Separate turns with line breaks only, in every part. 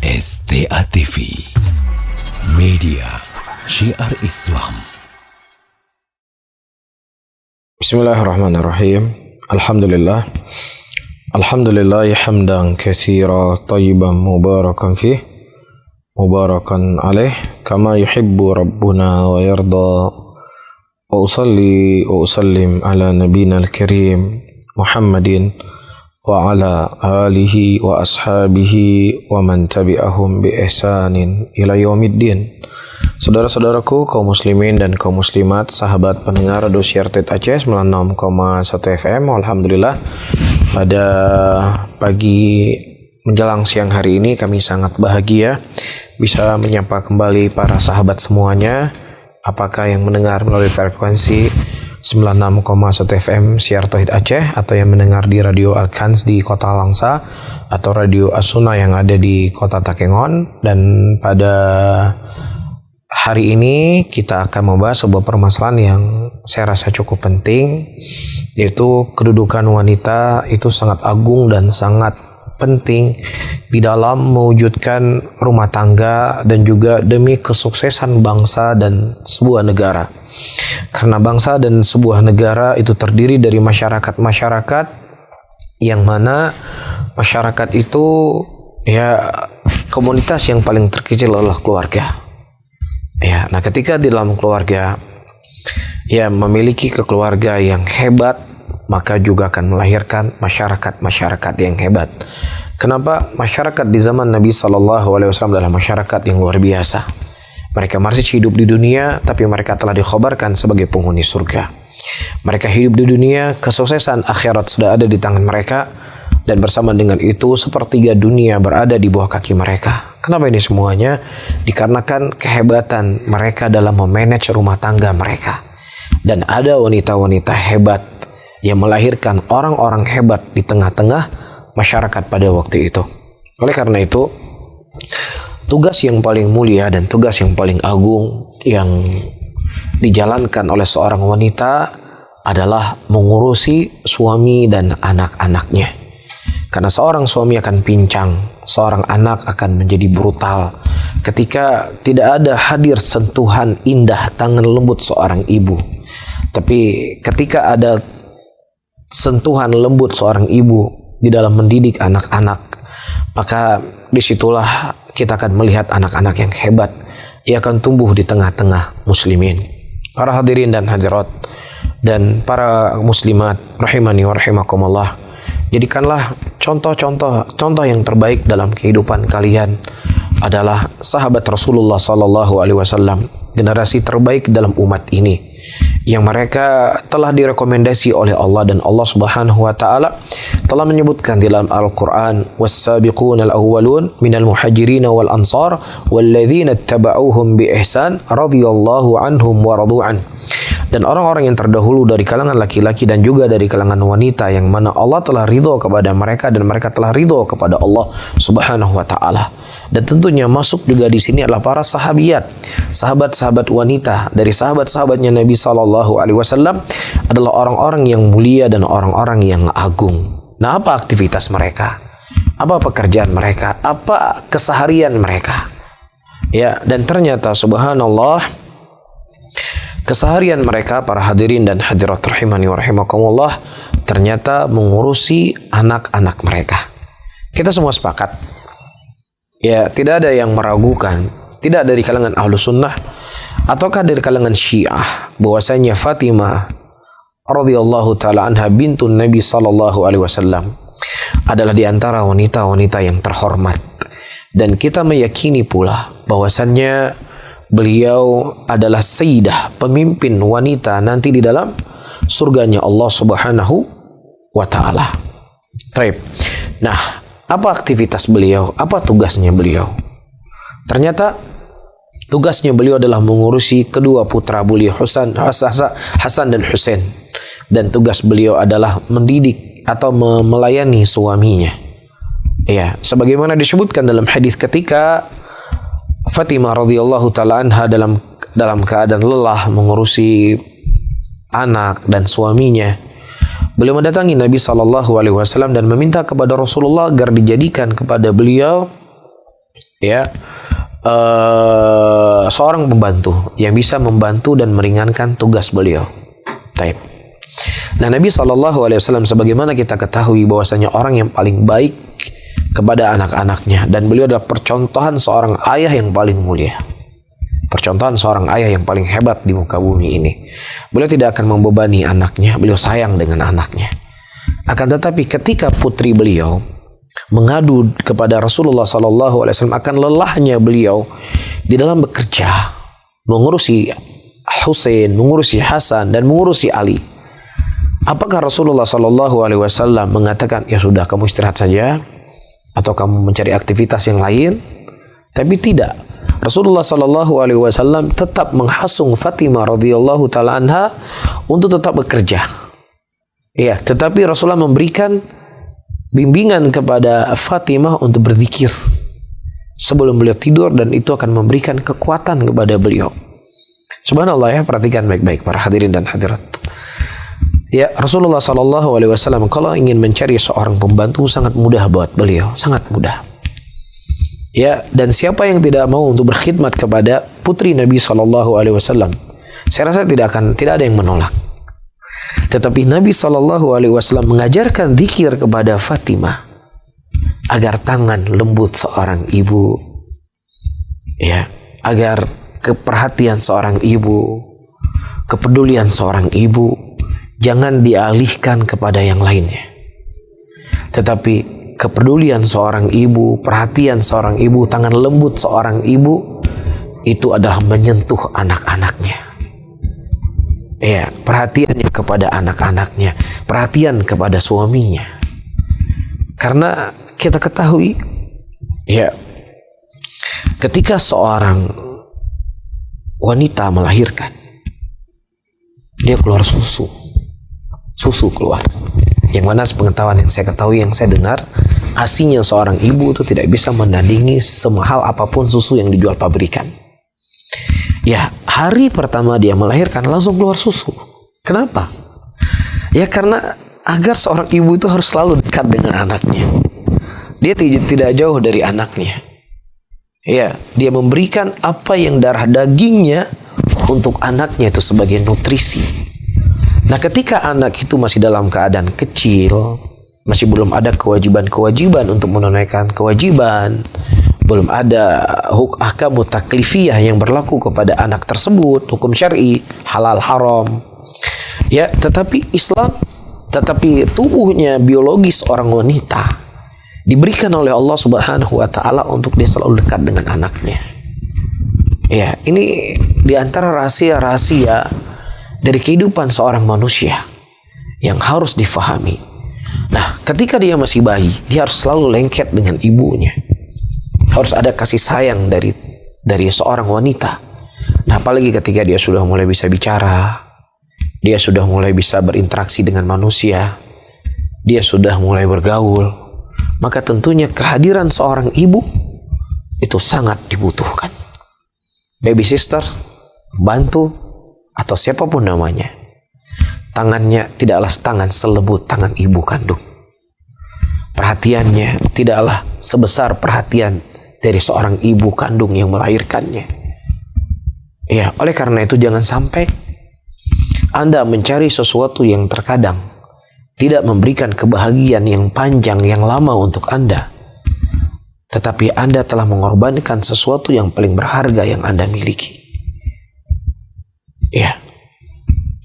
STA TV Media Syiar Islam.
Bismillahirrahmanirrahim. Alhamdulillah hamdan katsira tayyiban mubarakan fih mubarakan alaih kama yuhibbu rabbuna wa yarda. Wa usalli wa usallim ala nabiyina al-karim Muhammadin wa ala alihi wa ashabihi wa man tabi'ahum bi ihsanin ila yaumiddin. Saudara-saudaraku kaum muslimin dan kaum muslimat, sahabat pendengar Radio Syiar Aceh 96,1 FM. Alhamdulillah, pada pagi menjelang siang hari ini kami sangat bahagia bisa menyapa kembali para sahabat semuanya, apakah yang mendengar melalui frekuensi 96,1 FM Syiar Tauhid Aceh, atau yang mendengar di Radio Al-Kans di Kota Langsa, atau Radio As-Sunnah yang ada di Kota Takengon. Dan pada hari ini kita akan membahas sebuah permasalahan yang saya rasa cukup penting, yaitu kedudukan wanita itu sangat agung dan sangat penting di dalam mewujudkan rumah tangga dan juga demi kesuksesan bangsa dan sebuah negara. Karena bangsa dan sebuah negara itu terdiri dari masyarakat-masyarakat yang mana masyarakat itu ya komunitas yang paling terkecil adalah keluarga. Ya, nah ketika di dalam keluarga ya memiliki keluarga yang hebat, maka juga akan melahirkan masyarakat-masyarakat yang hebat. Kenapa? Masyarakat di zaman Nabi SAW adalah masyarakat yang luar biasa. Mereka masih hidup di dunia, tapi mereka telah dikhabarkan sebagai penghuni surga. Mereka hidup di dunia, kesuksesan akhirat sudah ada di tangan mereka, dan bersama dengan itu sepertiga dunia berada di bawah kaki mereka. Kenapa ini semuanya? Dikarenakan kehebatan mereka dalam memanage rumah tangga mereka. Dan ada wanita-wanita hebat yang melahirkan orang-orang hebat di tengah-tengah masyarakat pada waktu itu. Oleh karena itu, tugas yang paling mulia dan tugas yang paling agung yang dijalankan oleh seorang wanita adalah mengurusi suami dan anak-anaknya. Karena seorang suami akan pincang, seorang anak akan menjadi brutal ketika tidak ada hadir sentuhan indah tangan lembut seorang ibu. Tapi ketika ada sentuhan lembut seorang ibu di dalam mendidik anak-anak, maka disitulah kita akan melihat anak-anak yang hebat. Ia akan tumbuh di tengah-tengah muslimin. Para hadirin dan hadirat dan para muslimat rahimani wa rahimakumullah, jadikanlah contoh yang terbaik dalam kehidupan kalian adalah sahabat Rasulullah SAW, generasi terbaik dalam umat ini, yang mereka telah direkomendasi oleh Allah, dan Allah Subhanahu wa taala telah menyebutkan di dalam Al-Qur'an, was-sabiqunal awwalun minal muhajirin wal ansar walladzina ittaba'uuhum bi ihsan radhiyallahu anhum wa radu'an. Dan orang-orang yang terdahulu dari kalangan laki-laki dan juga dari kalangan wanita yang mana Allah telah ridho kepada mereka dan mereka telah ridho kepada Allah Subhanahu wa taala. Dan tentunya masuk juga di sini adalah para sahabiat, sahabat-sahabat wanita dari sahabat-sahabatnya Nabi SAW adalah orang-orang yang mulia dan orang-orang yang agung. Nah, apa aktivitas mereka? Apa pekerjaan mereka? Apa keseharian mereka? Ya, dan ternyata subhanallah, keseharian mereka para hadirin dan hadirat rahimani wa rahimakumullah ternyata mengurusi anak-anak mereka. Kita semua sepakat, ya, tidak ada yang meragukan, tidak dari kalangan Ahlus Sunnah ataukah dari kalangan Syiah, bahwasanya Fatimah radhiyallahu taala anha bintun Nabi sallallahu alaihi wasallam adalah di antara wanita-wanita yang terhormat. Dan kita meyakini pula bahwasannya beliau adalah sayyidah, pemimpin wanita nanti di dalam surganya Allah Subhanahu wa taala. Baik. Nah, apa aktivitas beliau? Apa tugasnya beliau? Ternyata tugasnya beliau adalah mengurusi kedua putra beliau Hasan dan Husain. Dan tugas beliau adalah mendidik atau melayani suaminya. Ya, sebagaimana disebutkan dalam hadis ketika Fatimah radhiyallahu taala anha dalam keadaan lelah mengurusi anak dan suaminya, beliau mendatangi Nabi SAW dan meminta kepada Rasulullah agar dijadikan kepada beliau ya, seorang pembantu yang bisa membantu dan meringankan tugas beliau. Taib. Nah, Nabi SAW sebagaimana kita ketahui bahwasanya orang yang paling baik kepada anak-anaknya, dan beliau adalah percontohan seorang ayah yang paling mulia, percontohan seorang ayah yang paling hebat di muka bumi ini. Beliau tidak akan membebani anaknya, beliau sayang dengan anaknya. Akan tetapi ketika putri beliau mengadu kepada Rasulullah SAW akan lelahnya beliau di dalam bekerja, mengurusi Husain, mengurusi Hasan, dan mengurusi Ali, apakah Rasulullah SAW mengatakan, ya sudah kamu istirahat saja, atau kamu mencari aktivitas yang lain? Tapi tidak. Rasulullah SAW tetap menghasung Fatimah radhiyallahu taala anha untuk tetap bekerja. Ya, tetapi Rasulullah memberikan bimbingan kepada Fatimah untuk berzikir sebelum beliau tidur, dan itu akan memberikan kekuatan kepada beliau. Subhanallah ya, perhatikan baik-baik para hadirin dan hadirat. Ya, Rasulullah SAW kalau ingin mencari seorang pembantu sangat mudah buat beliau, sangat mudah. Ya, dan siapa yang tidak mau untuk berkhidmat kepada putri Nabi SAW, saya rasa tidak ada yang menolak. Tetapi Nabi SAW mengajarkan zikir kepada Fatimah agar tangan lembut seorang ibu, ya, agar keperhatian seorang ibu, kepedulian seorang ibu jangan dialihkan kepada yang lainnya. Tetapi kepedulian seorang ibu, perhatian seorang ibu, tangan lembut seorang ibu itu adalah menyentuh anak-anaknya. Ya, perhatiannya kepada anak-anaknya, perhatian kepada suaminya. Karena kita ketahui, ya, ketika seorang wanita melahirkan, dia keluar susu keluar. Yang mana sepengetahuan yang saya ketahui, yang saya dengar, ASINya seorang ibu itu tidak bisa menandingi semahal apapun susu yang dijual pabrikan. Ya, hari pertama dia melahirkan langsung keluar susu. Kenapa? Ya, karena agar seorang ibu itu harus selalu dekat dengan anaknya. Dia tidak jauh dari anaknya. Ya, dia memberikan apa yang darah dagingnya untuk anaknya itu sebagai nutrisi. Nah, ketika anak itu masih dalam keadaan kecil, masih belum ada kewajiban-kewajiban untuk menunaikan kewajiban, belum ada ahkam taklifiyah yang berlaku kepada anak tersebut, hukum syar'i, halal haram. Ya, tetapi tubuhnya biologis orang wanita diberikan oleh Allah Subhanahu wa taala untuk dia selalu dekat dengan anaknya. Ya, ini diantara rahasia-rahasia dari kehidupan seorang manusia yang harus difahami. Nah, ketika dia masih bayi, dia harus selalu lengket dengan ibunya. Harus ada kasih sayang dari seorang wanita. Nah, apalagi ketika dia sudah mulai bisa bicara, dia sudah mulai bisa berinteraksi dengan manusia, dia sudah mulai bergaul, maka tentunya kehadiran seorang ibu itu sangat dibutuhkan. Baby sister, bantu, atau siapapun namanya, tangannya tidaklah tangan selembut tangan ibu kandung. Perhatiannya tidaklah sebesar perhatian dari seorang ibu kandung yang melahirkannya. Ya, oleh karena itu jangan sampai Anda mencari sesuatu yang terkadang tidak memberikan kebahagiaan yang panjang, yang lama untuk Anda, tetapi Anda telah mengorbankan sesuatu yang paling berharga yang Anda miliki. Ya,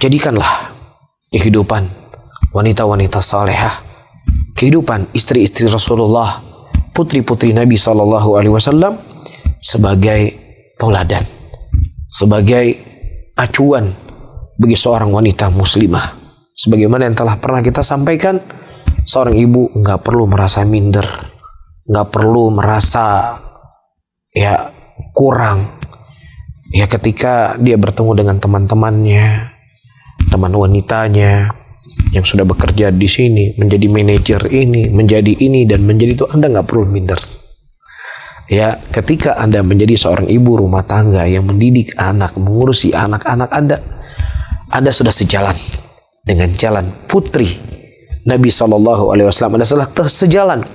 jadikanlah kehidupan wanita-wanita salehah, kehidupan istri-istri Rasulullah, putri-putri Nabi SAW sebagai toladan, sebagai acuan bagi seorang wanita muslimah. Sebagaimana yang telah pernah kita sampaikan, seorang ibu nggak perlu merasa minder, nggak perlu merasa ya kurang. Ya, ketika dia bertemu dengan teman-temannya, teman wanitanya yang sudah bekerja di sini, menjadi manajer ini, menjadi ini dan menjadi itu, Anda nggak perlu minder. Ya, ketika Anda menjadi seorang ibu rumah tangga yang mendidik anak, mengurusi anak-anak Anda sudah sejalan dengan jalan putri Nabi SAW. Anda sudah sejalan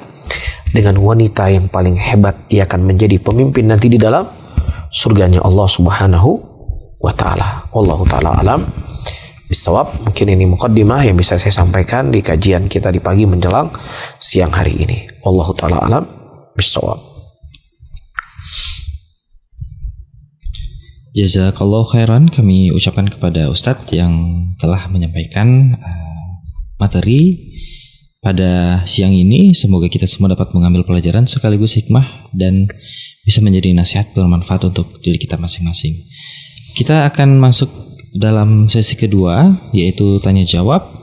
dengan wanita yang paling hebat. Dia akan menjadi pemimpin nanti di dalam surganya Allah Subhanahu wa ta'ala. Wallahu ta'ala alam bisawab. Mungkin ini muqaddimah yang bisa saya sampaikan di kajian kita di pagi menjelang siang hari ini. Wallahu ta'ala alam bisawab.
Jazakallahu khairan kami ucapkan kepada Ustadz yang telah menyampaikan materi pada siang ini. Semoga kita semua dapat mengambil pelajaran sekaligus hikmah dan bisa menjadi nasihat bermanfaat untuk diri kita masing-masing. Kita akan masuk dalam sesi kedua, yaitu tanya jawab,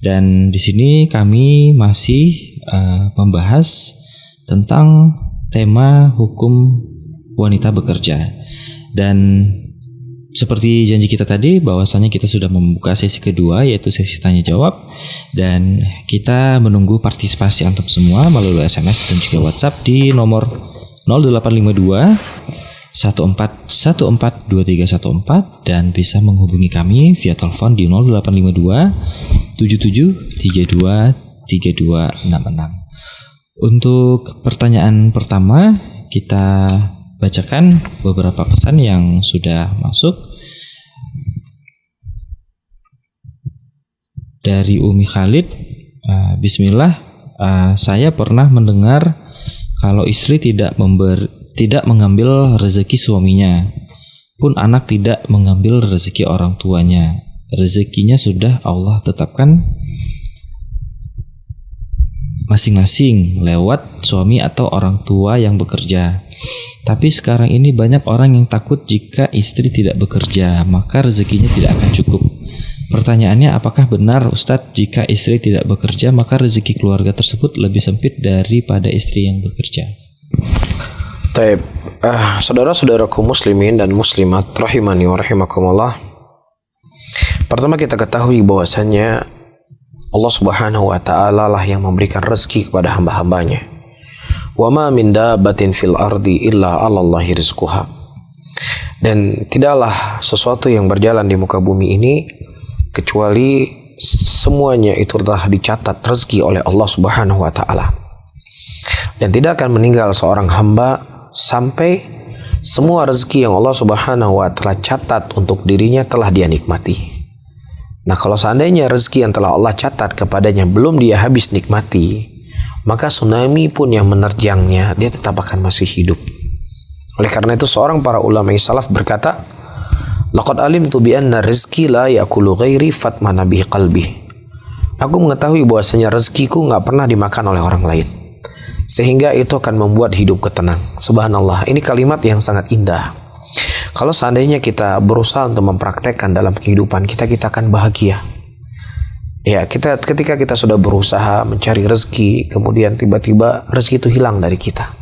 dan di sini kami masih membahas tentang tema hukum wanita bekerja. Dan seperti janji kita tadi, bahwasanya kita sudah membuka sesi kedua, yaitu sesi tanya jawab, dan kita menunggu partisipasi antum semua melalui SMS dan juga WhatsApp di nomor 0852 14142314 dan bisa menghubungi kami via telepon di 0852 7732 3266. Untuk pertanyaan pertama, kita bacakan beberapa pesan yang sudah masuk. Dari Umi Khalid, Bismillah, saya pernah mendengar kalau istri tidak mengambil rezeki suaminya, pun anak tidak mengambil rezeki orang tuanya. Rezekinya sudah Allah tetapkan masing-masing lewat suami atau orang tua yang bekerja. Tapi sekarang ini banyak orang yang takut jika istri tidak bekerja, maka rezekinya tidak akan cukup. Pertanyaannya, apakah benar Ustadz jika istri tidak bekerja, maka rezeki keluarga tersebut lebih sempit daripada istri yang bekerja?
Taib, saudara-saudaraku muslimin dan muslimat rahimani wa rahimakumullah. Pertama kita ketahui bahwasanya Allah Subhanahu wa ta'ala lah yang memberikan rezeki kepada hamba-hambanya. Wa ma min dabbatin fil ardi illa 'alallahi rizquha. Dan tidaklah sesuatu yang berjalan di muka bumi ini kecuali semuanya itu telah dicatat rezeki oleh Allah Subhanahu wa ta'ala. Dan tidak akan meninggal seorang hamba sampai semua rezeki yang Allah Subhanahu wa ta'ala catat untuk dirinya telah dia nikmati. Nah, kalau seandainya rezeki yang telah Allah catat kepadanya belum dia habis nikmati, maka tsunami pun yang menerjangnya dia tetap akan masih hidup. Oleh karena itu seorang para ulama salaf berkata, laqad alimtu bi anna rizqi la ya'kulu ghairi fatmana bi qalbi. Aku mengetahui bahwasanya rezekiku enggak pernah dimakan oleh orang lain, sehingga itu akan membuat hidupku tenang. Subhanallah, ini kalimat yang sangat indah. Kalau seandainya kita berusaha untuk mempraktekkan dalam kehidupan kita, kita akan bahagia. Ya, ketika kita sudah berusaha mencari rezeki, kemudian tiba-tiba rezeki itu hilang dari kita.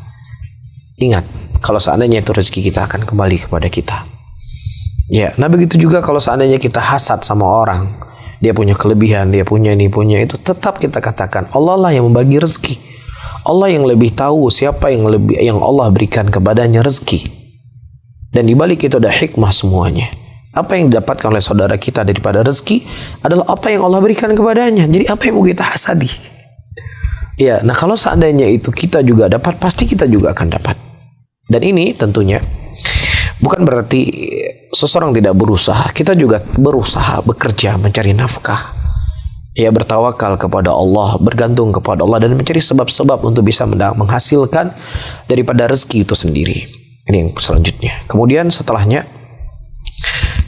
Ingat, kalau seandainya itu rezeki kita akan kembali kepada kita. Ya, nah begitu juga kalau seandainya kita hasad sama orang, dia punya kelebihan, dia punya ini, punya itu, tetap kita katakan Allah lah yang membagi rezeki. Allah yang lebih tahu siapa yang Allah berikan kepadanya rezeki. Dan dibalik itu ada hikmah semuanya. Apa yang didapatkan oleh saudara kita daripada rezeki adalah apa yang Allah berikan kepadanya. Jadi apa yang mau kita hasadi? Ya, nah kalau seandainya itu kita juga dapat, pasti kita juga akan dapat. Dan ini tentunya bukan berarti seseorang tidak berusaha. Kita juga berusaha, bekerja, mencari nafkah. Ya, bertawakal kepada Allah, bergantung kepada Allah, dan mencari sebab-sebab untuk bisa menghasilkan daripada rezeki itu sendiri. Ini yang selanjutnya. Kemudian setelahnya,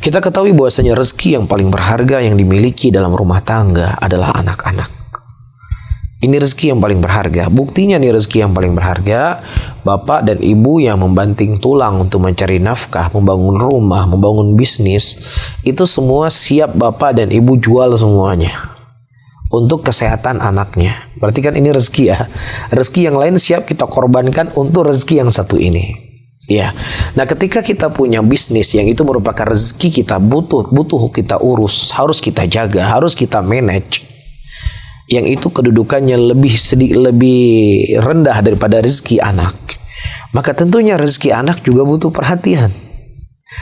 kita ketahui bahwasanya rezeki yang paling berharga yang dimiliki dalam rumah tangga adalah anak-anak. Ini rezeki yang paling berharga. Buktinya nih rezeki yang paling berharga, bapak dan ibu yang membanting tulang untuk mencari nafkah, membangun rumah, membangun bisnis, itu semua siap bapak dan ibu jual semuanya untuk kesehatan anaknya. Berarti kan ini rezeki ya. Rezeki yang lain siap kita korbankan untuk rezeki yang satu ini. Ya, nah ketika kita punya bisnis yang itu merupakan rezeki kita, butuh kita urus, harus kita jaga, harus kita manage, yang itu kedudukannya lebih rendah daripada rezeki anak, maka tentunya rezeki anak juga butuh perhatian,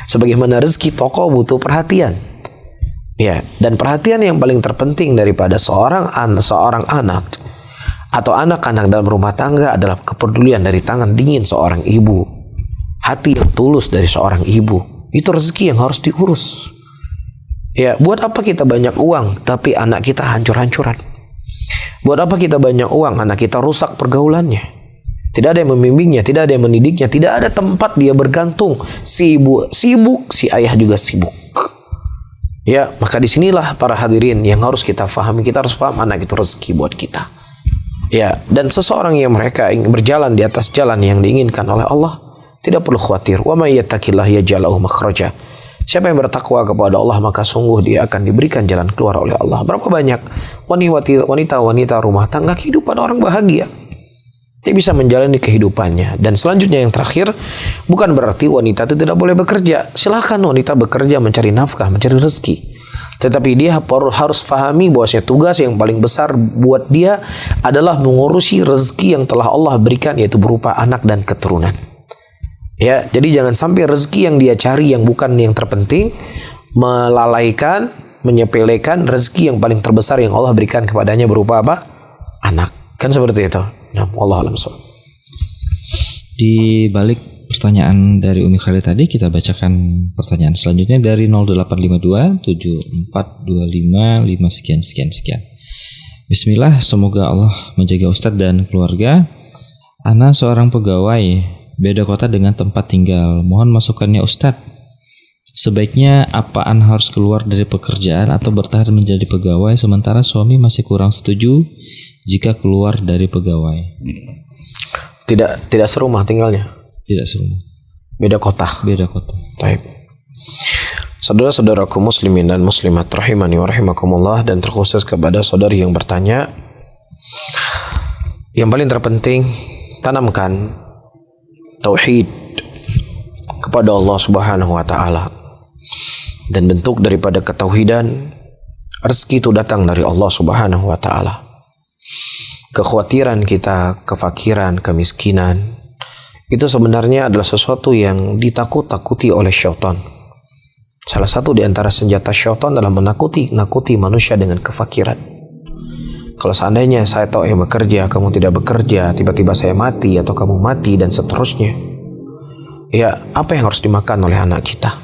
sebagaimana rezeki toko butuh perhatian. Ya, dan perhatian yang paling terpenting daripada seorang anak atau anak-anak dalam rumah tangga adalah kepedulian dari tangan dingin seorang ibu, hati yang tulus dari seorang ibu. Itu rezeki yang harus diurus. Ya, buat apa kita banyak uang tapi anak kita hancur-hancuran? Buat apa kita banyak uang, anak kita rusak pergaulannya? Tidak ada yang membimbingnya, tidak ada yang mendidiknya, tidak ada tempat dia bergantung. Si ibu sibuk, si ayah juga sibuk. Ya, maka disinilah para hadirin yang harus kita fahami. Kita harus paham anak itu rezeki buat kita. Ya, dan seseorang yang mereka ingin berjalan di atas jalan yang diinginkan oleh Allah, tidak perlu khawatir. Wa may yattaqillaha yaj'al lahu makhraja. Siapa yang bertakwa kepada Allah, maka sungguh dia akan diberikan jalan keluar oleh Allah. Berapa banyak wanita-wanita rumah tangga kehidupan orang bahagia. Dia bisa menjalani kehidupannya. Dan selanjutnya yang terakhir, bukan berarti wanita itu tidak boleh bekerja. Silahkan wanita bekerja mencari nafkah, mencari rezeki. Tetapi dia harus pahami bahwasanya tugas yang paling besar buat dia adalah mengurusi rezeki yang telah Allah berikan, yaitu berupa anak dan keturunan. Ya, jadi jangan sampai rezeki yang dia cari yang bukan yang terpenting, melalaikan, menyepelekan rezeki yang paling terbesar yang Allah berikan kepadanya berupa apa? Anak. Kan seperti itu. Nah, Allah alam shawab.
Di balik pertanyaan dari Umi Khalid tadi, kita bacakan pertanyaan selanjutnya dari 0852 7425 5 sekian. Bismillah, semoga Allah menjaga Ustadz dan keluarga. Ana seorang pegawai, beda kota dengan tempat tinggal. Mohon masukannya Ustadz. Sebaiknya apaan harus keluar dari pekerjaan atau bertahan menjadi pegawai sementara suami masih kurang setuju jika keluar dari pegawai?
Tidak serumah tinggalnya.
Tidak serumah.
Beda kota. Baik. Saudara-saudaraku muslimin dan muslimat rahimani wa rahimakumullah, dan terkhusus kepada saudari yang bertanya, yang paling terpenting tanamkan tauhid kepada Allah Subhanahu wa taala. Dan bentuk daripada ketauhidan, rezeki itu datang dari Allah Subhanahu wa taala. Kekhawatiran kita, kefakiran, kemiskinan, itu sebenarnya adalah sesuatu yang ditakut-takuti oleh syaitan. Salah satu di antara senjata syaitan adalah nakuti manusia dengan kefakiran. Kalau seandainya saya tahu yang bekerja, kamu tidak bekerja, tiba-tiba saya mati atau kamu mati dan seterusnya, ya apa yang harus dimakan oleh anak kita?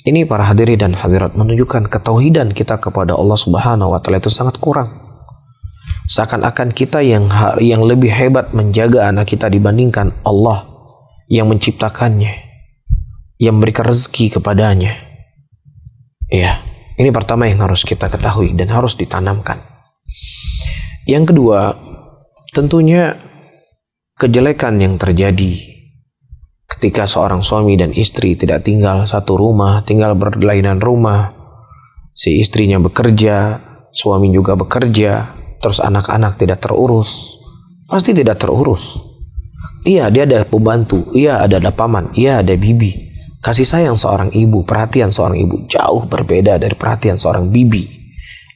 Ini para hadirin dan hadirat menunjukkan ketauhidan kita kepada Allah Subhanahu wa taala itu sangat kurang. Seakan-akan kita yang lebih hebat menjaga anak kita dibandingkan Allah yang menciptakannya, yang memberikan rezeki kepadanya. Ya, ini pertama yang harus kita ketahui dan harus ditanamkan. Yang kedua, tentunya kejelekan yang terjadi ketika seorang suami dan istri tidak tinggal satu rumah, tinggal berlainan rumah. Si istrinya bekerja, suami juga bekerja, terus anak-anak tidak terurus. Pasti tidak terurus. Iya, dia ada pembantu, iya ada paman, iya ada bibi. Kasih sayang seorang ibu, perhatian seorang ibu jauh berbeda dari perhatian seorang bibi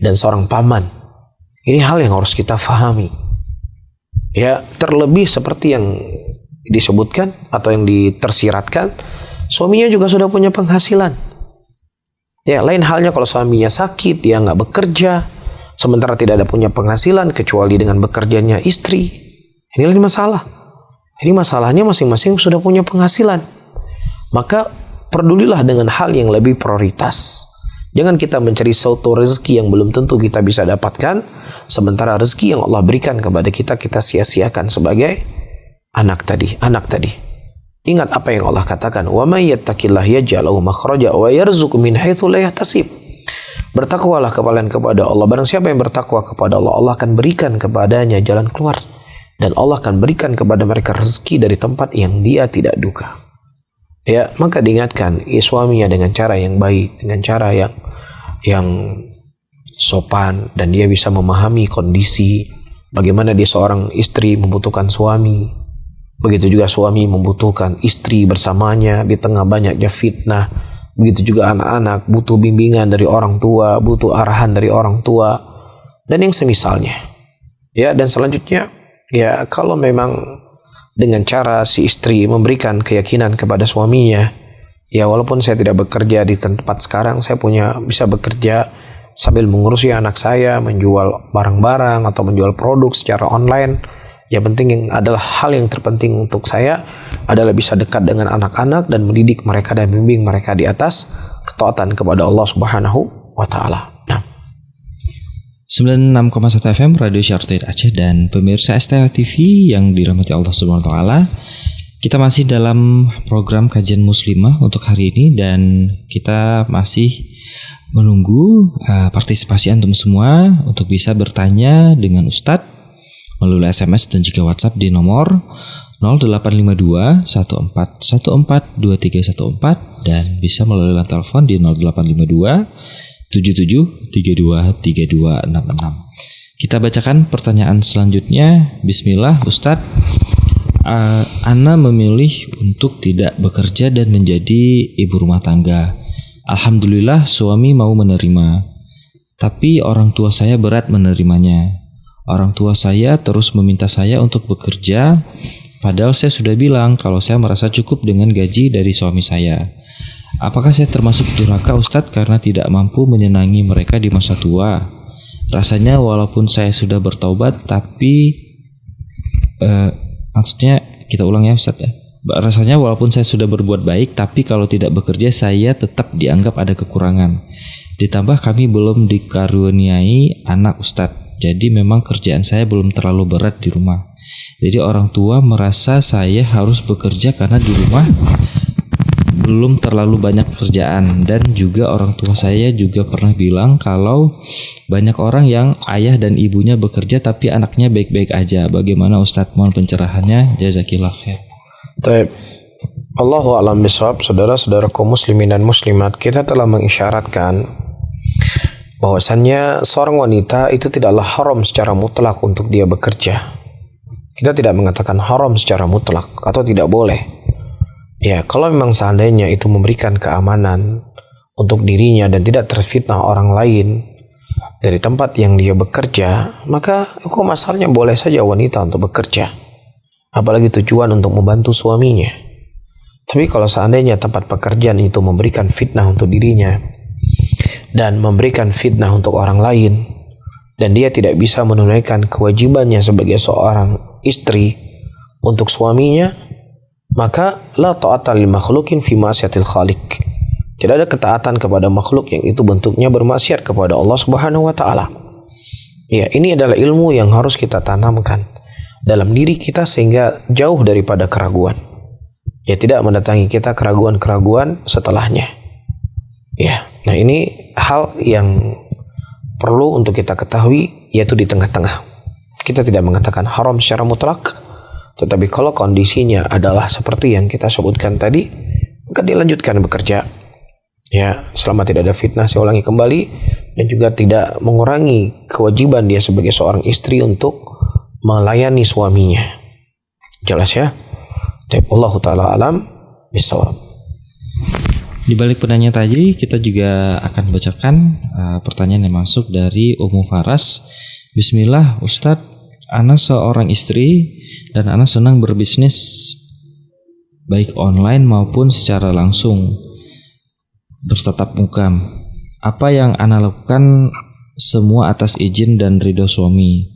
dan seorang paman. Ini hal yang harus kita fahami. Ya, terlebih seperti yang disebutkan atau yang ditersiratkan, suaminya juga sudah punya penghasilan. Ya, lain halnya kalau suaminya sakit, dia nggak bekerja, sementara tidak ada punya penghasilan kecuali dengan bekerjanya istri. Inilah masalah. Ini masalahnya masing-masing sudah punya penghasilan. Maka pedulilah dengan hal yang lebih prioritas. Jangan kita mencari suatu rezeki yang belum tentu kita bisa dapatkan, sementara rezeki yang Allah berikan kepada kita, kita sia-siakan sebagai anak tadi. Ingat apa yang Allah katakan, wa may yattaqillaha yaj'al lahu makhraja wa yarzuqhu min haitsu la yahtasib. Bertakwalah kalian kepada Allah. Barang siapa yang bertakwa kepada Allah, Allah akan berikan kepadanya jalan keluar, dan Allah akan berikan kepada mereka rezeki dari tempat yang dia tidak duga. Ya, maka diingatkan suaminya dengan cara yang baik, dengan cara yang sopan, dan dia bisa memahami kondisi bagaimana dia seorang istri membutuhkan suami. Begitu juga suami membutuhkan istri bersamanya di tengah banyaknya fitnah. Begitu juga anak-anak butuh bimbingan dari orang tua, butuh arahan dari orang tua, dan yang semisalnya. Ya, dan selanjutnya, ya kalau memang dengan cara si istri memberikan keyakinan kepada suaminya, ya walaupun saya tidak bekerja di tempat sekarang, saya bisa bekerja sambil mengurusi anak saya, menjual barang-barang atau menjual produk secara online. Yang penting yang adalah hal yang terpenting untuk saya adalah bisa dekat dengan anak-anak dan mendidik mereka dan membimbing mereka di atas ketaatan kepada Allah Subhanahu wa taala. Nah,
96,1 FM Radio Syartir Aceh dan pemirsa STA TV yang dirahmati Allah Subhanahu wa taala. Kita masih dalam program kajian muslimah untuk hari ini dan kita masih menunggu partisipasi antum semua untuk bisa bertanya dengan Ustadz melalui SMS dan juga WhatsApp di nomor 0852 1414 2314 dan bisa melalui line telepon di 0852 77 32 3266. Kita bacakan pertanyaan selanjutnya. Bismillah Ustadz, Ana memilih untuk tidak bekerja dan menjadi ibu rumah tangga. Alhamdulillah suami mau menerima, tapi orang tua saya berat menerimanya. Orang tua saya terus meminta saya untuk bekerja, padahal saya sudah bilang kalau saya merasa cukup dengan gaji dari suami saya. Apakah saya termasuk durhaka Ustadz karena tidak mampu menyenangi mereka di masa tua? Rasanya walaupun saya sudah bertaubat, tapi maksudnya kita ulang ya Ustadz ya. Rasanya walaupun saya sudah berbuat baik, tapi kalau tidak bekerja saya tetap dianggap ada kekurangan. Ditambah kami belum dikaruniai anak Ustadz. Jadi memang kerjaan saya belum terlalu berat di rumah. Jadi orang tua merasa saya harus bekerja karena di rumah belum terlalu banyak pekerjaan. Dan juga orang tua saya juga pernah bilang kalau banyak orang yang ayah dan ibunya bekerja tapi anaknya baik-baik aja. Bagaimana Ustadz? Mohon pencerahannya. Jazakillah khair.
Taib. Allahu a'lam bishawab. Saudara-saudara kaum muslimin dan muslimat, kita telah mengisyaratkan bahwasannya seorang wanita itu tidaklah haram secara mutlak untuk dia bekerja. Kita tidak mengatakan haram secara mutlak atau tidak boleh. Ya, kalau memang seandainya itu memberikan keamanan untuk dirinya dan tidak terfitnah orang lain dari tempat yang dia bekerja, maka hukum asalnya boleh saja wanita untuk bekerja. Apalagi tujuan untuk membantu suaminya. Tapi kalau seandainya tempat pekerjaan itu memberikan fitnah untuk dirinya dan memberikan fitnah untuk orang lain, dan dia tidak bisa menunaikan kewajibannya sebagai seorang istri untuk suaminya, maka la ta'ata lil makhluqin fi ma'siyatil khaliq. Tidak ada ketaatan kepada makhluk yang itu bentuknya bermaksiat kepada Allah Subhanahu wa taala. Ya, ini adalah ilmu yang harus kita tanamkan dalam diri kita sehingga jauh daripada keraguan. Ya, tidak mendatangi kita keraguan-keraguan setelahnya. Ya, nah ini hal yang perlu untuk kita ketahui, yaitu di tengah-tengah. Kita tidak mengatakan haram secara mutlak, tetapi kalau kondisinya adalah seperti yang kita sebutkan tadi, maka dilanjutkan bekerja. Ya, selama tidak ada fitnah, saya ulangi kembali, dan juga tidak mengurangi kewajiban dia sebagai seorang istri untuk melayani suaminya. Jelas ya? Wallahu ta'ala alam bisawab.
Di balik penanya tadi, kita juga akan bacakan pertanyaan yang masuk dari Ummu Faras. Bismillah Ustadz, ana seorang istri dan ana senang berbisnis baik online maupun secara langsung bertatap muka. Apa yang ana lakukan semua atas izin dan ridho suami.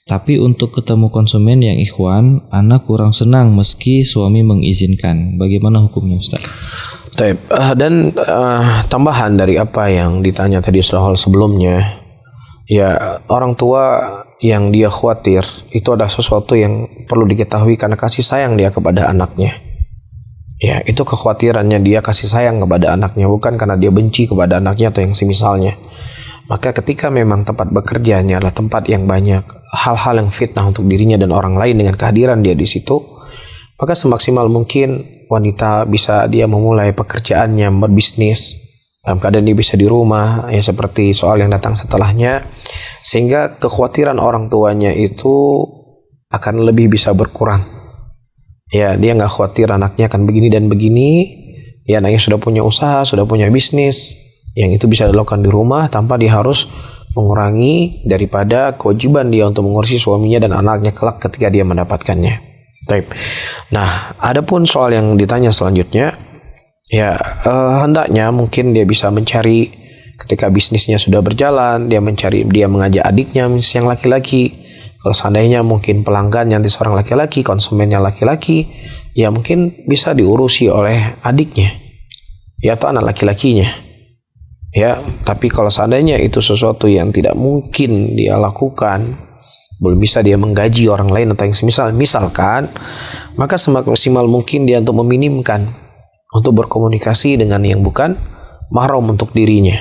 Tapi untuk ketemu konsumen yang ikhwan, ana kurang senang meski suami mengizinkan. Bagaimana hukumnya Ustaz?
Dan tambahan dari apa yang ditanya tadi soal sebelumnya, ya orang tua yang dia khawatir itu adalah sesuatu yang perlu diketahui karena kasih sayang dia kepada anaknya. Ya, itu kekhawatirannya dia kasih sayang kepada anaknya, bukan karena dia benci kepada anaknya atau yang semisalnya. Maka ketika memang tempat bekerjanya adalah tempat yang banyak hal-hal yang fitnah untuk dirinya dan orang lain dengan kehadiran dia di situ, maka semaksimal mungkin wanita bisa dia memulai pekerjaannya, berbisnis dalam keadaan dia bisa di rumah, ya seperti soal yang datang setelahnya, sehingga kekhawatiran orang tuanya itu akan lebih bisa berkurang. Ya, dia nggak khawatir anaknya akan begini dan begini. Ya, anaknya sudah punya usaha, sudah punya bisnis, yang itu bisa dilakukan di rumah tanpa dia harus mengurangi daripada kewajiban dia untuk mengurusi suaminya dan anaknya kelak ketika dia mendapatkannya. Baik. Nah, adapun soal yang ditanya selanjutnya, ya hendaknya mungkin dia bisa mencari Ketika bisnisnya sudah berjalan, dia mengajak adiknya yang laki-laki. Kalau seandainya mungkin pelanggannya nanti seorang laki-laki, konsumennya laki-laki, ya mungkin bisa diurusi oleh adiknya, ya atau anak laki-lakinya. Ya, tapi kalau seandainya itu sesuatu yang tidak mungkin dia lakukan, belum bisa dia menggaji orang lain atau yang misalkan, maka semaksimal mungkin dia untuk meminimkan untuk berkomunikasi dengan yang bukan mahram untuk dirinya.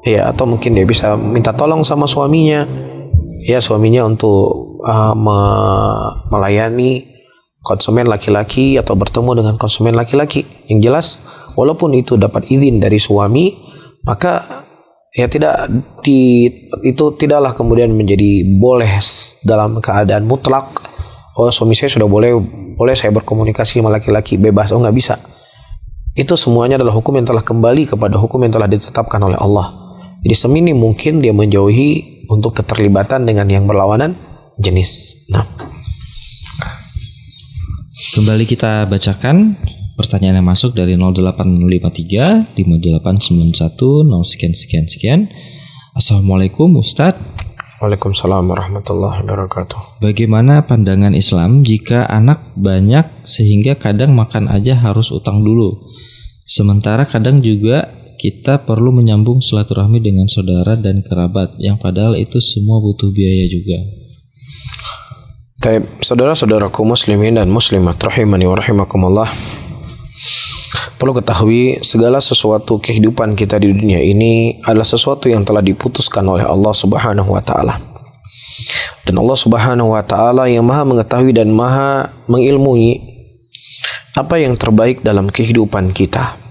Ya, atau mungkin dia bisa minta tolong sama suaminya, ya suaminya untuk melayani konsumen laki-laki atau bertemu dengan konsumen laki-laki. Yang jelas, walaupun itu dapat izin dari suami, maka ya itu tidaklah kemudian menjadi boleh dalam keadaan mutlak. Oh, suami saya sudah boleh saya berkomunikasi sama laki-laki bebas. Oh, nggak bisa. Itu semuanya adalah hukum yang telah kembali kepada hukum yang telah ditetapkan oleh Allah. Jadi seminim mungkin dia menjauhi untuk keterlibatan dengan yang berlawanan jenis. Nah,
kembali kita bacakan pertanyaan yang masuk dari 0853 5891 sekian. Assalamualaikum Ustadz.
Waalaikumsalam warahmatullahi wabarakatuh.
Bagaimana pandangan Islam jika anak banyak sehingga kadang makan aja harus utang dulu, sementara kadang juga kita perlu menyambung silaturahmi dengan saudara dan kerabat yang padahal itu semua butuh biaya juga.
Saudara-saudaraku muslimin dan muslimat rahimani wa rahimakumullah, perlu ketahui segala sesuatu kehidupan kita di dunia ini adalah sesuatu yang telah diputuskan oleh Allah Subhanahu wa taala. Dan Allah Subhanahu wa taala yang Maha mengetahui dan Maha mengilmui apa yang terbaik dalam kehidupan kita.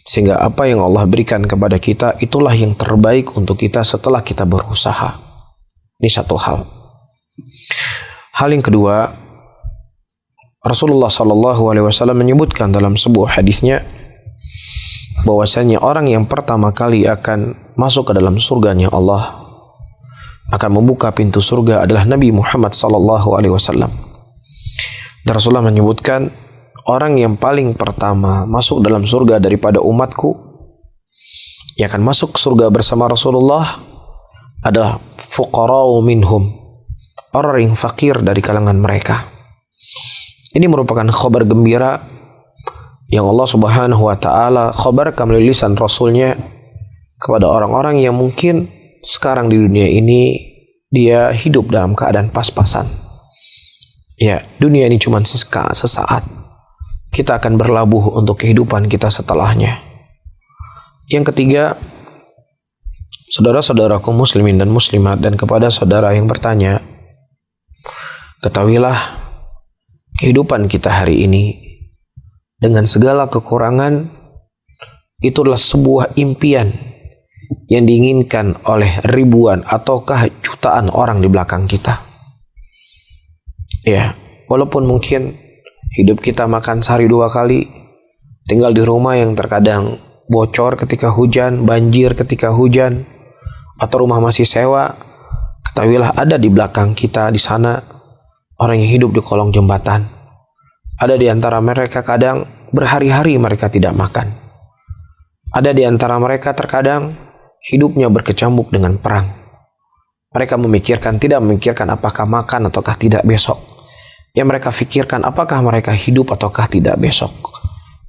Sehingga apa yang Allah berikan kepada kita itulah yang terbaik untuk kita setelah kita berusaha. Ini satu hal. Hal yang kedua, Rasulullah SAW menyebutkan dalam sebuah hadisnya bahwasanya orang yang pertama kali akan masuk ke dalam surganya Allah, akan membuka pintu surga adalah Nabi Muhammad SAW. Dan Rasulullah menyebutkan orang yang paling pertama masuk dalam surga daripada umatku, yang akan masuk surga bersama Rasulullah adalah fuqara'u minhum, orang yang fakir dari kalangan mereka. Ini merupakan kabar gembira yang Allah Subhanahu wa taala khabarkan melalui lisan Rasulnya kepada orang-orang yang mungkin sekarang di dunia ini dia hidup dalam keadaan pas-pasan. Ya, dunia ini cuma sesaat. Kita akan berlabuh untuk kehidupan kita setelahnya. Yang ketiga, saudara-saudaraku muslimin dan muslimat, dan kepada saudara yang bertanya, ketahuilah kehidupan kita hari ini dengan segala kekurangan itu adalah sebuah impian yang diinginkan oleh ribuan ataukah jutaan orang di belakang kita. Ya, walaupun mungkin hidup kita makan sehari 2 kali, tinggal di rumah yang terkadang bocor ketika hujan, banjir ketika hujan, atau rumah masih sewa, ketahuilah ada di belakang kita di sana orang yang hidup di kolong jembatan. Ada di antara mereka kadang berhari-hari mereka tidak makan. Ada di antara mereka terkadang hidupnya berkecambuk dengan perang. Mereka tidak memikirkan apakah makan ataukah tidak besok. Yang mereka pikirkan apakah mereka hidup ataukah tidak besok.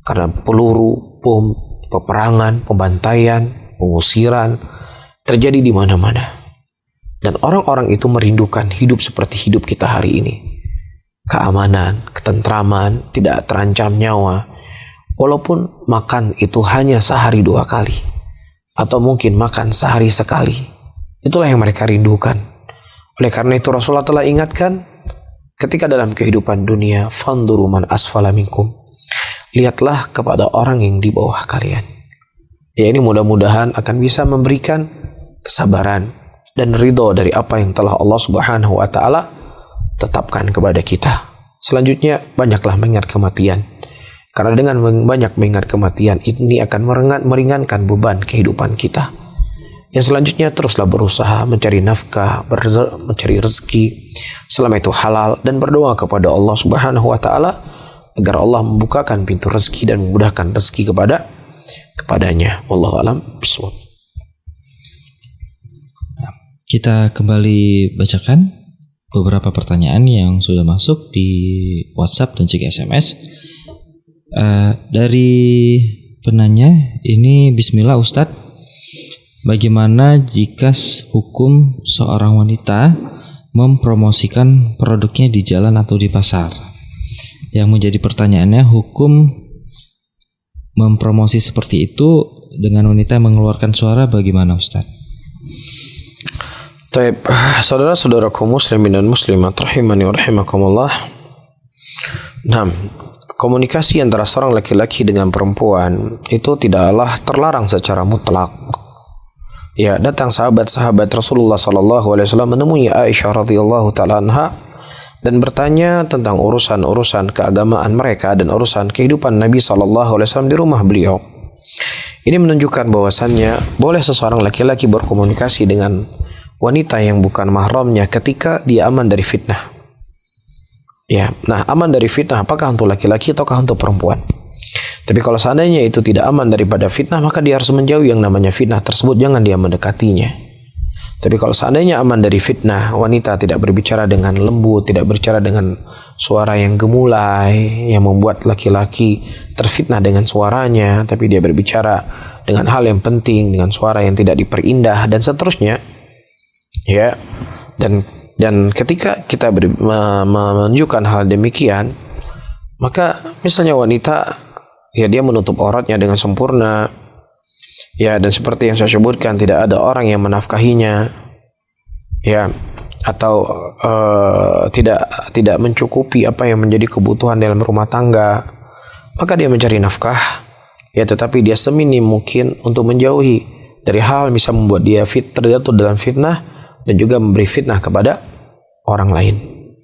Karena peluru, bom, peperangan, pembantaian, pengusiran terjadi di mana-mana. Dan orang-orang itu merindukan hidup seperti hidup kita hari ini. Keamanan, ketentraman, tidak terancam nyawa. Walaupun makan itu hanya sehari 2 kali. Atau mungkin makan sehari sekali. Itulah yang mereka rindukan. Oleh karena itu Rasulullah telah ingatkan, ketika dalam kehidupan dunia, fanduru man asfala minkum, lihatlah kepada orang yang di bawah kalian. Ya, ini mudah-mudahan akan bisa memberikan kesabaran dan ridho dari apa yang telah Allah Subhanahu wa taala tetapkan kepada kita. Selanjutnya, banyaklah mengingat kematian. Karena dengan banyak mengingat kematian, ini akan meringankan beban kehidupan kita. Yang selanjutnya, teruslah berusaha mencari nafkah, mencari rezeki selama itu halal, dan berdoa kepada Allah Subhanahu wa taala agar Allah membukakan pintu rezeki dan memudahkan rezeki kepadanya. Wallahu a'lam bishawab.
Kita kembali bacakan beberapa pertanyaan yang sudah masuk di WhatsApp dan juga SMS. Dari penanya ini, Bismillah Ustadz, bagaimana jika hukum seorang wanita mempromosikan produknya di jalan atau di pasar? Yang menjadi pertanyaannya, hukum mempromosi seperti itu dengan wanita yang mengeluarkan suara bagaimana Ustadz?
Baik, saudara-saudaraku muslimin dan muslimat rahimani wa rahimakumullah. Nah, komunikasi antara seorang laki-laki dengan perempuan itu tidaklah terlarang secara mutlak. Ya, datang sahabat-sahabat Rasulullah sallallahu alaihi wasallam menemui Aisyah radhiyallahu taala anha dan bertanya tentang urusan-urusan keagamaan mereka dan urusan kehidupan Nabi sallallahu alaihi wasallam di rumah beliau. Ini menunjukkan bahwasannya boleh seseorang laki-laki berkomunikasi dengan wanita yang bukan mahramnya ketika dia aman dari fitnah. Ya, nah aman dari fitnah apakah untuk laki-laki ataukah untuk perempuan? Tapi kalau seandainya itu tidak aman daripada fitnah, maka dia harus menjauhi yang namanya fitnah tersebut, jangan dia mendekatinya. Tapi kalau seandainya aman dari fitnah, wanita tidak berbicara dengan lembut, tidak berbicara dengan suara yang gemulai, yang membuat laki-laki terfitnah dengan suaranya, tapi dia berbicara dengan hal yang penting, dengan suara yang tidak diperindah, dan seterusnya. Ya, dan ketika kita menunjukkan hal demikian, maka misalnya wanita, ya dia menutup auratnya dengan sempurna, ya, dan seperti yang saya sebutkan tidak ada orang yang menafkahinya, ya, atau tidak mencukupi apa yang menjadi kebutuhan dalam rumah tangga, maka dia mencari nafkah, ya, tetapi dia seminim mungkin untuk menjauhi dari hal bisa membuat dia terjatuh dalam fitnah dan juga memberi fitnah kepada orang lain.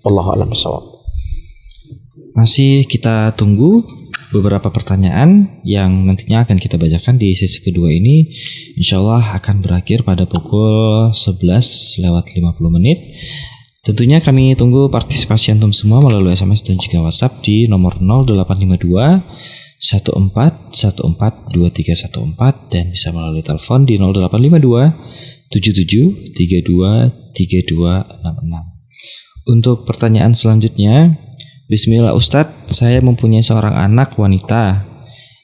Wallahu a'lam bishawab.
Masih kita tunggu beberapa pertanyaan yang nantinya akan kita bacakan di sesi kedua ini. Insya Allah akan berakhir pada pukul 11:50. Tentunya kami tunggu partisipasi antum semua melalui SMS dan juga WhatsApp di nomor 0852 1414 2314 dan bisa melalui telepon di 0852 77323266. Untuk pertanyaan selanjutnya, Bismillah Ustadz, saya mempunyai seorang anak wanita.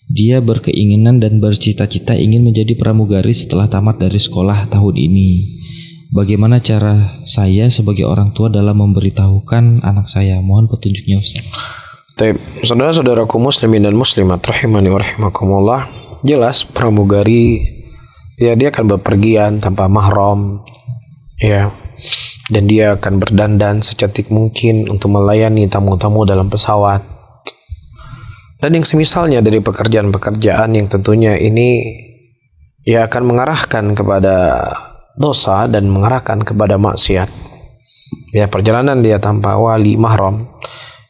Dia berkeinginan dan bercita-cita ingin menjadi pramugari setelah tamat dari sekolah tahun ini. Bagaimana cara saya sebagai orang tua dalam memberitahukan anak saya? Mohon petunjuknya Ustadz.
Saudara-saudaraku muslimin dan muslimat rahimani wa rahimakumullah, jelas pramugari, ya, dia akan berpergian tanpa mahram, ya, dan dia akan berdandan secantik mungkin untuk melayani tamu-tamu dalam pesawat. Dan yang semisalnya dari pekerjaan-pekerjaan yang tentunya ini ya akan mengarahkan kepada dosa dan mengarahkan kepada maksiat. Ya, perjalanan dia tanpa wali mahram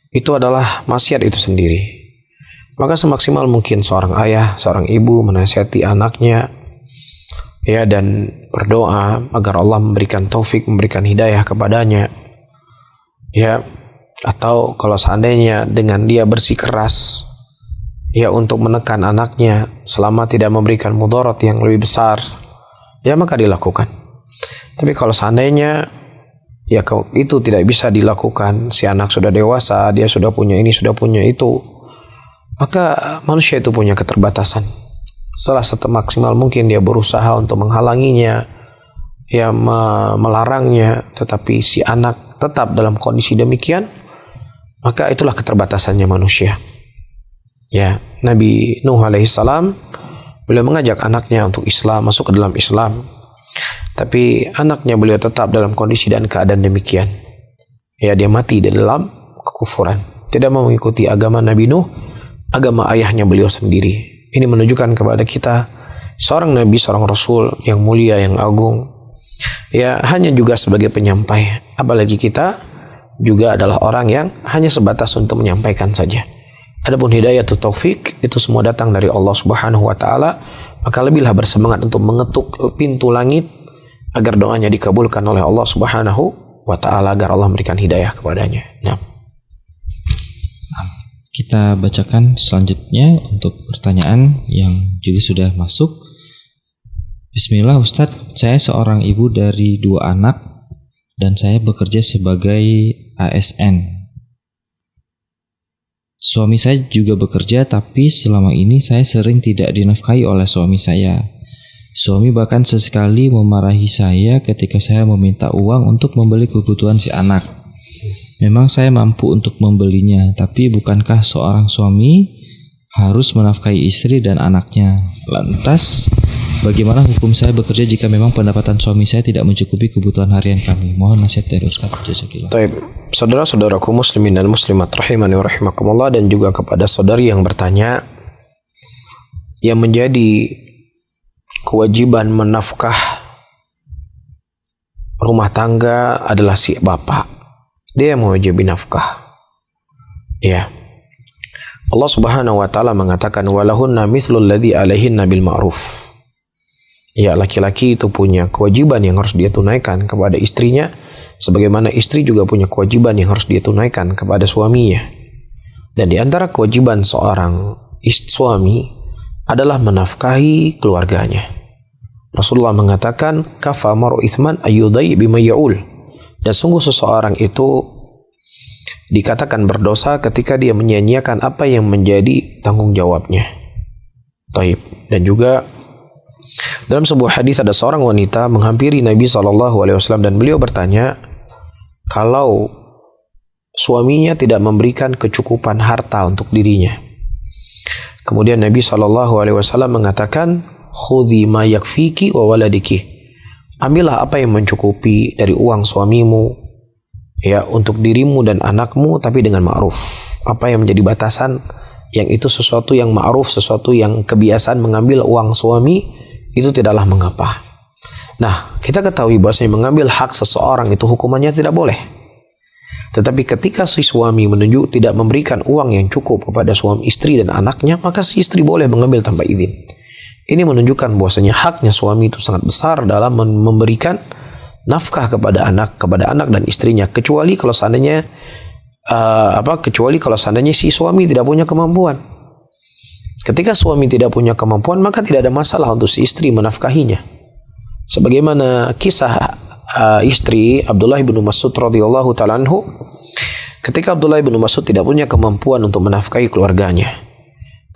itu adalah maksiat itu sendiri. Maka semaksimal mungkin seorang ayah, seorang ibu menasihati anaknya, ya, dan berdoa agar Allah memberikan taufik, memberikan hidayah kepadanya, ya, atau kalau seandainya dengan dia bersikeras, ya, untuk menekan anaknya selama tidak memberikan mudarat yang lebih besar, ya, maka dilakukan. Tapi kalau seandainya ya itu tidak bisa dilakukan, si anak sudah dewasa, dia sudah punya ini, sudah punya itu, maka manusia itu punya keterbatasan. Setelah maksimal mungkin dia berusaha untuk menghalanginya, ya, melarangnya, tetapi si anak tetap dalam kondisi demikian, maka itulah keterbatasannya manusia. Ya, Nabi Nuh alaihissalam beliau mengajak anaknya untuk Islam, masuk ke dalam Islam, tapi anaknya beliau tetap dalam kondisi dan keadaan demikian. Ya, dia mati di dalam kekufuran, tidak mau mengikuti agama Nabi Nuh, agama ayahnya beliau sendiri. Ini menunjukkan kepada kita seorang nabi, seorang rasul yang mulia, yang agung, ya, hanya juga sebagai penyampai. Apalagi kita juga adalah orang yang hanya sebatas untuk menyampaikan saja. Adapun hidayah atau taufik itu semua datang dari Allah Subhanahu wa taala, maka lebihlah bersemangat untuk mengetuk pintu langit agar doanya dikabulkan oleh Allah Subhanahu wa taala, agar Allah memberikan hidayah kepadanya. Nah,
kita bacakan selanjutnya untuk pertanyaan yang juga sudah masuk. Bismillah Ustadz, saya seorang ibu dari 2 anak dan saya bekerja sebagai ASN. Suami saya juga bekerja, tapi selama ini saya sering tidak dinafkahi oleh suami saya. Suami bahkan sesekali memarahi saya ketika saya meminta uang untuk membeli kebutuhan si anak. Memang saya mampu untuk membelinya, tapi bukankah seorang suami harus menafkahi istri dan anaknya? Lantas, bagaimana hukum saya bekerja jika memang pendapatan suami saya tidak mencukupi kebutuhan harian kami? Mohon nasihat dari Ustaz. Jazakillah.
Baik, saudara-saudaraku muslimin dan muslimat rahimani wa rahimakumullah, dan juga kepada saudari yang bertanya, yang menjadi kewajiban menafkah rumah tangga adalah si bapak. Dia yang mewajibi nafkah. Ya. Allah Subhanahu wa taala mengatakan walahunna mithlul ladzi alaihinna bil ma'ruf. Ya, laki-laki itu punya kewajiban yang harus dia tunaikan kepada istrinya, sebagaimana istri juga punya kewajiban yang harus dia tunaikan kepada suaminya. Dan di antara kewajiban seorang suami adalah menafkahi keluarganya. Rasulullah mengatakan kafa maru itsman ayyudai bima yaul. Dan sungguh seseorang itu dikatakan berdosa ketika dia menyia-nyiakan apa yang menjadi tanggung jawabnya. Taib. Dan juga dalam sebuah hadis ada seorang wanita menghampiri Nabi SAW dan beliau bertanya, kalau suaminya tidak memberikan kecukupan harta untuk dirinya. Kemudian Nabi SAW mengatakan, khudhi ma yakfiki wa waladiki. Ambillah apa yang mencukupi dari uang suamimu, ya, untuk dirimu dan anakmu, tapi dengan ma'ruf. Apa yang menjadi batasan, yang itu sesuatu yang ma'ruf, sesuatu yang kebiasaan mengambil uang suami, itu tidaklah mengapa. Nah, kita ketahui bahwasanya mengambil hak seseorang itu hukumannya tidak boleh. Tetapi ketika si suami tidak memberikan uang yang cukup kepada suami istri dan anaknya, maka si istri boleh mengambil tanpa izin. Ini menunjukkan bahwasanya haknya suami itu sangat besar dalam memberikan nafkah kepada anak dan istrinya, kecuali kalau seandainya si suami tidak punya kemampuan. Ketika suami tidak punya kemampuan, maka tidak ada masalah untuk si istri menafkahinya. Sebagaimana kisah istri Abdullah bin Mas'ud radhiyallahu ta'ala anhu, ketika Abdullah bin Mas'ud tidak punya kemampuan untuk menafkahi keluarganya,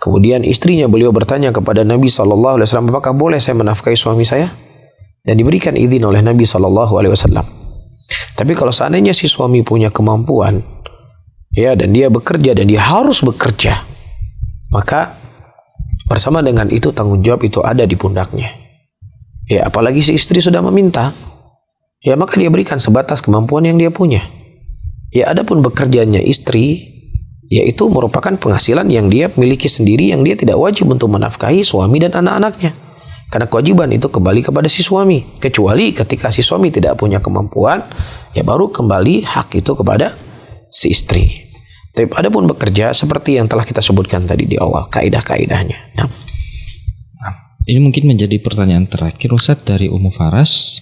kemudian istrinya beliau bertanya kepada Nabi SAW, apakah boleh saya menafkahi suami saya? Dan diberikan izin oleh Nabi SAW. Tapi kalau seandainya si suami punya kemampuan, ya, dan dia bekerja dan dia harus bekerja, maka bersama dengan itu tanggung jawab itu ada di pundaknya. Ya, apalagi si istri sudah meminta, ya, maka dia berikan sebatas kemampuan yang dia punya. Ya, adapun bekerjanya istri, yaitu merupakan penghasilan yang dia miliki sendiri, yang dia tidak wajib untuk menafkahi suami dan anak-anaknya. Karena kewajiban itu kembali kepada si suami. Kecuali ketika si suami tidak punya kemampuan, ya baru kembali hak itu kepada si istri. Tapi adapun bekerja seperti yang telah kita sebutkan tadi di awal, kaidah-kaidahnya. Nah,
ini mungkin menjadi pertanyaan terakhir Ustadz dari Ummu Faras.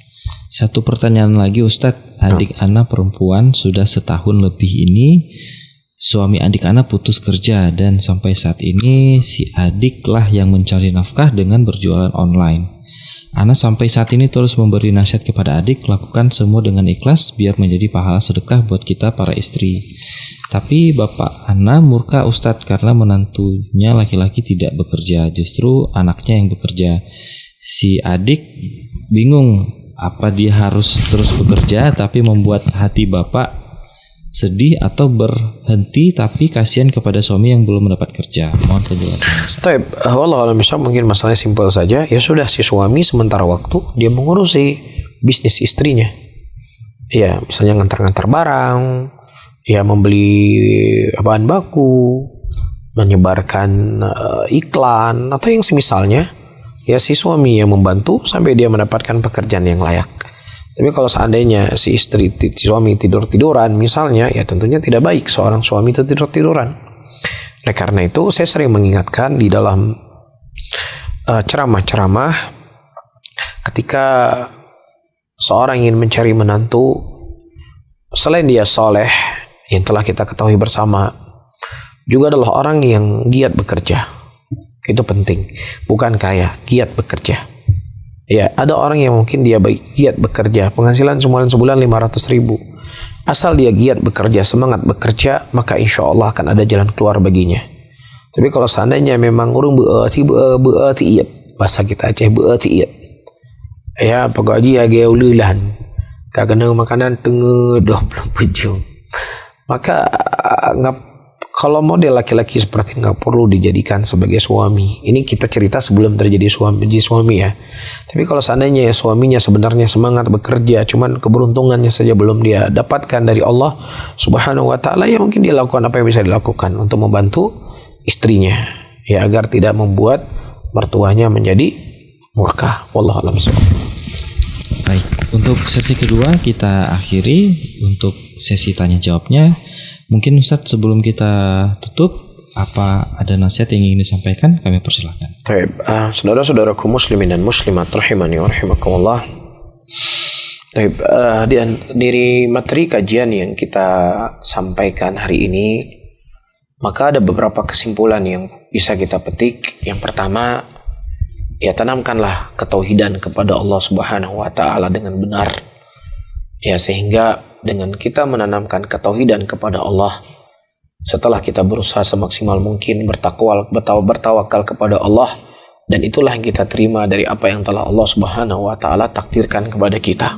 Satu pertanyaan lagi Ustadz, adik anak perempuan sudah setahun lebih ini, suami adik anak putus kerja dan sampai saat ini si adik lah yang mencari nafkah dengan berjualan online. Ana sampai saat ini terus memberi nasihat kepada adik, lakukan semua dengan ikhlas biar menjadi pahala sedekah buat kita para istri. Tapi bapak Ana murka Ustadz karena menantunya laki-laki tidak bekerja, justru anaknya yang bekerja. Si adik bingung apa dia harus terus bekerja tapi membuat hati bapak sedih atau berhenti tapi kasihan kepada suami yang belum mendapat kerja. Mohon penjelasan.
Baik, wallahualam mungkin masalahnya simpel saja. Ya sudah, si suami sementara waktu dia mengurusi bisnis istrinya. Ya, misalnya ngantar-ngantar barang, ya membeli bahan baku, menyebarkan iklan atau yang semisalnya. Ya, si suami yang membantu sampai dia mendapatkan pekerjaan yang layak. Tapi kalau seandainya si suami tidur-tiduran misalnya, ya tentunya tidak baik seorang suami itu tidur-tiduran. Oleh karena itu saya sering mengingatkan di dalam ceramah-ceramah, ketika seorang ingin mencari menantu, selain dia soleh yang telah kita ketahui bersama, juga adalah orang yang giat bekerja. Itu penting, bukan kaya, giat bekerja. Ya, ada orang yang mungkin dia giat bekerja, penghasilan sebulan 500.000. Asal dia giat bekerja, semangat bekerja, maka insya Allah akan ada jalan keluar baginya. Tapi kalau seandainya memang urung beati iat, bahasa kita Aceh beati iat. Ya, pokoknya dia geulilan. Kagana makanan tengah 20 jam. Maka kalau model laki-laki seperti nggak perlu dijadikan sebagai suami. Ini kita cerita sebelum terjadi suami ya. Tapi kalau seandainya suaminya sebenarnya semangat bekerja, cuman keberuntungannya saja belum dia dapatkan dari Allah Subhanahu wa taala, ya mungkin dia lakukan apa yang bisa dilakukan untuk membantu istrinya, ya agar tidak membuat mertuanya menjadi murka. Wallahu a'lam bishawab.
Baik, untuk sesi kedua kita akhiri untuk sesi tanya jawabnya. Mungkin Ustadz sebelum kita tutup, apa ada nasihat yang ingin disampaikan? Kami persilakan.
Baik, saudara-saudaraku muslimin dan muslimat rahimani wa rahimakumullah. Baik, dari materi kajian yang kita sampaikan hari ini, maka ada beberapa kesimpulan yang bisa kita petik. Yang pertama, ya tanamkanlah ketauhidan kepada Allah Subhanahu wa taala dengan benar. Ya, sehingga dengan kita menanamkan ketauhidan kepada Allah, setelah kita berusaha semaksimal mungkin bertawakal kepada Allah, dan itulah yang kita terima dari apa yang telah Allah Subhanahu wa taala takdirkan kepada kita.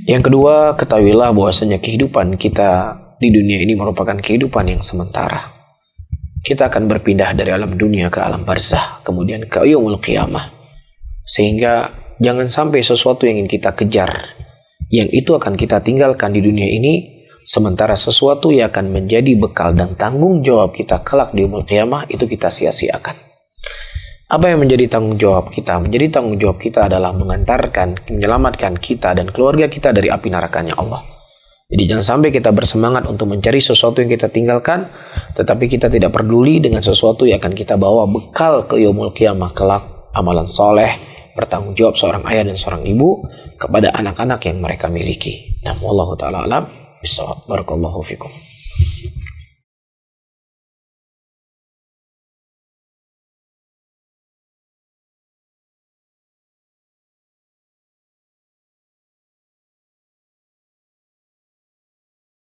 Yang kedua, ketahuilah bahwasanya kehidupan kita di dunia ini merupakan kehidupan yang sementara. Kita akan berpindah dari alam dunia ke alam barzah, kemudian ke yaumul qiyamah. Sehingga jangan sampai sesuatu yang ingin kita kejar, yang itu akan kita tinggalkan di dunia ini, sementara sesuatu yang akan menjadi bekal dan tanggung jawab kita kelak di yaumul qiyamah itu kita sia-siakan. Apa yang menjadi tanggung jawab kita? Menjadi tanggung jawab kita adalah menyelamatkan kita dan keluarga kita dari api nerakanya Allah. Jadi jangan sampai kita bersemangat untuk mencari sesuatu yang kita tinggalkan, tetapi kita tidak peduli dengan sesuatu yang akan kita bawa bekal ke yaumul qiyamah kelak, amalan soleh, bertanggung jawab seorang ayah dan seorang ibu kepada anak-anak yang mereka miliki. Nah, wallahu ta'ala alam bisawab. Barakallahu fikum.